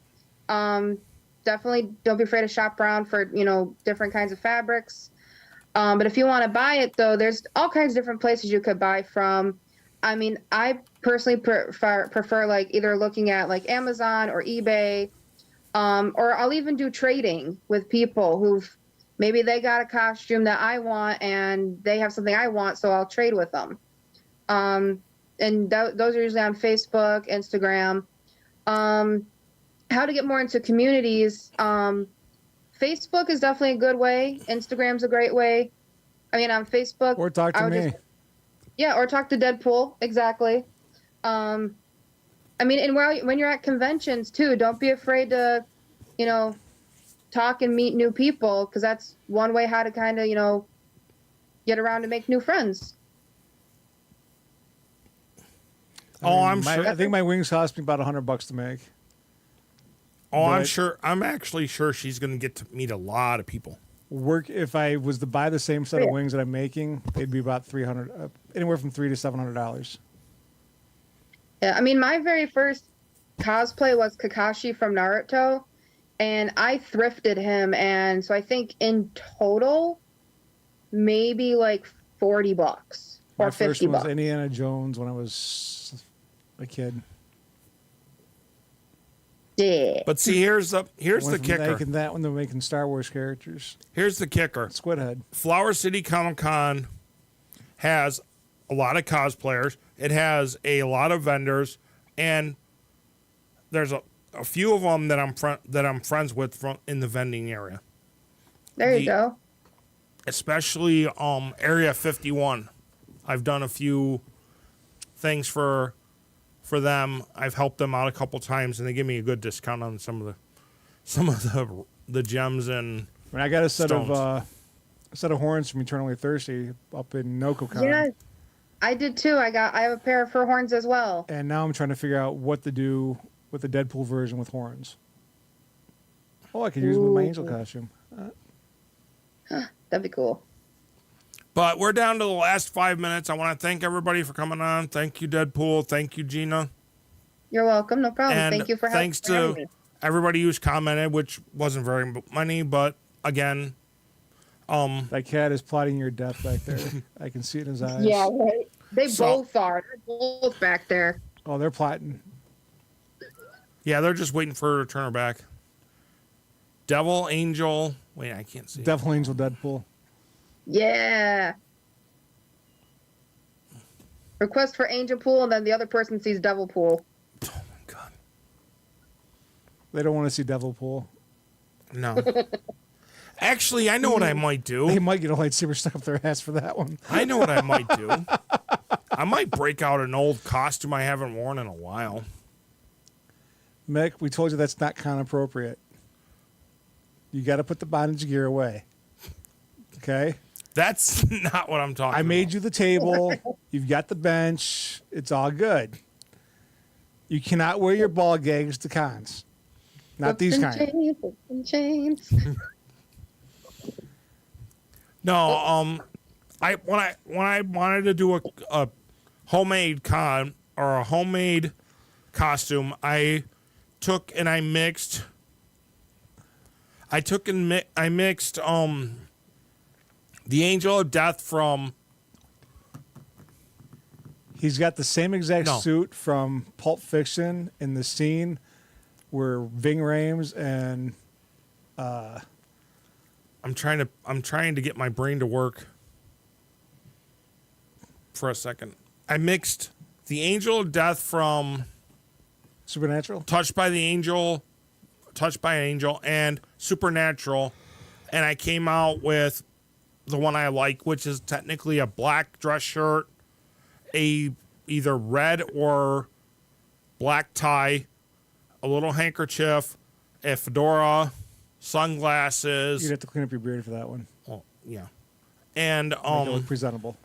Definitely don't be afraid to shop around for, you know, different kinds of fabrics. But if you want to buy it, though, there's all kinds of different places you could buy from. I mean, I personally prefer like either looking at like Amazon or eBay, or I'll even do trading with people who've maybe they got a costume that I want and they have something I want, so I'll trade with them. And those are usually on Facebook, Instagram. How to get more into communities. Facebook is definitely a good way. Instagram's a great way. I mean, on Facebook.
Or talk to me.
Or talk to Deadpool. Exactly. I mean, and when you're at conventions too, don't be afraid to, you know, talk and meet new people, because that's one way how to kind of, you know, get around to make new friends.
I think my wings cost me about $100 to make.
Oh, I'm actually sure she's going to get to meet a lot of people.
If I was to buy the same set of wings that I'm making, they'd be about $300, anywhere from $300 to $700.
Yeah, I mean, my very first cosplay was Kakashi from Naruto, and I thrifted him, and so I think in total, maybe like $40 or $50.
My first one was Indiana Jones when I was a kid.
Yeah.
But see, here's the kicker.
Making that when they're making Star Wars characters.
Here's the kicker.
Squidhead.
Flower City Comic Con has a lot of cosplayers. It has a lot of vendors, and there's a few of them that I'm friends with in the vending area.
There you go.
especially Area 51. I've done a few things for them. I've helped them out a couple times, and they give me a good discount on some of the gems and.
When I got a set
stones.
of horns from Eternally Thirsty up in NocoCon.
Yes, I did too. I have a pair of fur horns as well.
And now I'm trying to figure out what to do with the Deadpool version with horns. Oh, I could use them with my angel costume.
That'd be cool.
But we're down to the last 5 minutes. I want to thank everybody for coming on. Thank you, Deadpool. Thank you, Gina.
You're welcome. No problem.
And
Thank you for having
thanks to everybody who's commented, which wasn't very many, but again,
that cat is plotting your death back there. I can see it in his eyes.
Yeah, right. They both are. They're both back there.
Oh, they're plotting.
Yeah, they're just waiting for her to turn her back. Devil, Angel. Wait, I can't see.
Devil, Angel, Deadpool.
Yeah. Request for Angel Pool, and then the other person sees Devil Pool.
Oh my god.
They don't want to see Devil Pool.
No. Actually, I know what I might do.
They might get a lightsaber stuck up their ass for that one.
I know what I might do. I might break out an old costume I haven't worn in a while.
Mick, we told you that's not con appropriate. You got to put the bondage gear away. Okay?
That's not what I'm talking about.
I made you the table. You've got the bench. It's all good. You cannot wear your ball gags to cons. Not these kind.
Whips and chains.
No, when I wanted to do a homemade con or a homemade costume, I took and I mixed. I mixed the Angel of Death from.
He's got the same exact
No.
suit from Pulp Fiction in the scene where Ving Rhames and
I'm trying to get my brain to work for a second. I mixed the Angel of Death from
Supernatural.
Touched by an Angel, and Supernatural, and I came out with the one I like, which is technically a black dress shirt, either red or black tie, a little handkerchief, a fedora, sunglasses.
You'd have to clean up your beard for that one.
Oh, yeah, and
Make it look presentable.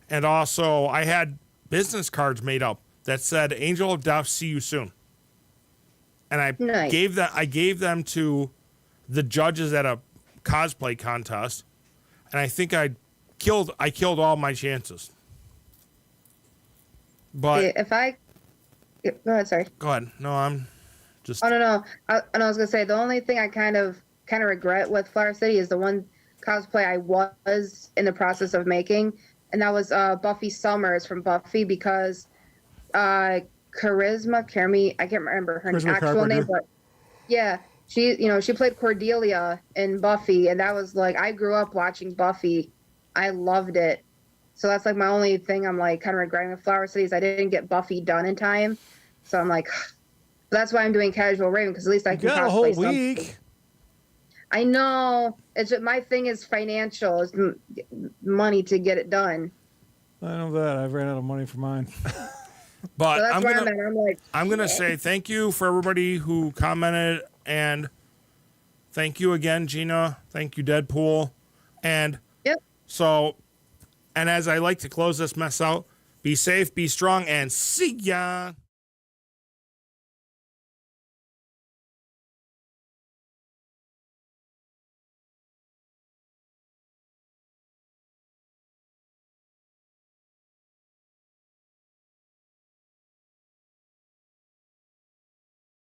and also I had business cards made up that said "Angel of Death, see you soon," and I
Nice.
gave them to the judges at a cosplay contest, and I think I killed all my chances. But
Go ahead, sorry.
go ahead. No, I'm just.
Oh no. I was gonna say the only thing I kind of regret with Flower City is the one cosplay I was in the process of making, and that was Buffy Summers from Buffy because I can't remember her
Charisma
actual
Carpenter.
name, but yeah, she played Cordelia in Buffy, and that was like I grew up watching Buffy. I loved it. So that's like my only thing I'm like kind of regretting with Flower City is I didn't get Buffy done in time. So I'm like, that's why I'm doing Casual Raven because at least I
You
can
got a
cosplay
whole
something.
week.
I know. It's just, my thing is financial, is money to get it done.
I know that. I've ran out of money for mine.
But
So that's
I'm
where
gonna.
I'm at. I'm like,
I'm going to say thank you for everybody who commented, and thank you again, Gina. Thank you, Deadpool. And
yep.
so, and as I like to close this mess out, be safe, be strong, and see ya.